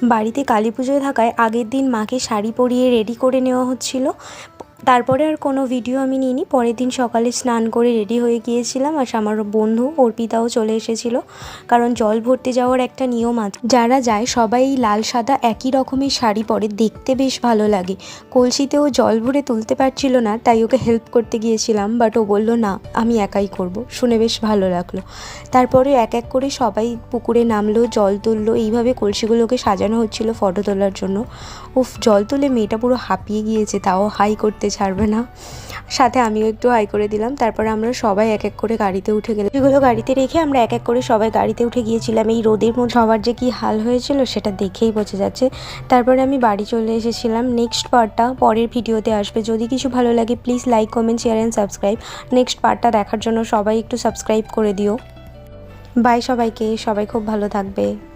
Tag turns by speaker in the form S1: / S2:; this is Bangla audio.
S1: বাড়িতে কালী পুজোয় থাকায় আগের দিন মাকে শাড়ি পরিয়ে রেডি করে নেওয়া হচ্ছিল। তারপরে আর কোনো ভিডিও আমি নিইনি। পরের দিন সকালে স্নান করে রেডি হয়ে গিয়েছিলাম, আর আমার বন্ধু অর্পিতাও চলে এসেছিল, কারণ জল ভরতে যাওয়ার একটা নিয়ম আছে। যারা যায় সবাই লাল সাদা একই রকমের শাড়ি পরে, দেখতে বেশ ভালো লাগে। কলসিতেও জল ভরে তুলতে পারছিল না, তাই ওকে হেল্প করতে গিয়েছিলাম, বাট ও বললো না আমি একাই করব। শুনে বেশ ভালো লাগলো। তারপরে এক এক করে সবাই পুকুরে নামলো, জল তুললো, এইভাবে কলসিগুলোকে সাজানো হচ্ছিল ফটো তোলার জন্য। উফ, জল তুলে মেয়েটা পুরো হাঁপিয়ে গিয়েছে, তাও হাই করতে ছাড়বে না। সাথে আমিও একটু হাই করে দিলাম। তারপরে আমরা সবাই এক এক করে গাড়িতে উঠে গেলাম। এগুলো গাড়িতে রেখে আমরা এক এক করে সবাই গাড়িতে উঠে গিয়েছিলাম। এই রোদের মধ্যে সবার যে কী হাল হয়েছিল সেটা দেখেই বোঝা যাচ্ছে। তারপরে আমি বাড়ি চলে এসেছিলাম। নেক্সট পার্টটা পরের ভিডিওতে আসবে। যদি কিছু ভালো লাগে please like, comment, share and subscribe. Next পার্টটা দেখার জন্য সবাই একটু সাবস্ক্রাইব করে দিও। বাই সবাইকে, সবাই খুব ভালো থাকবে।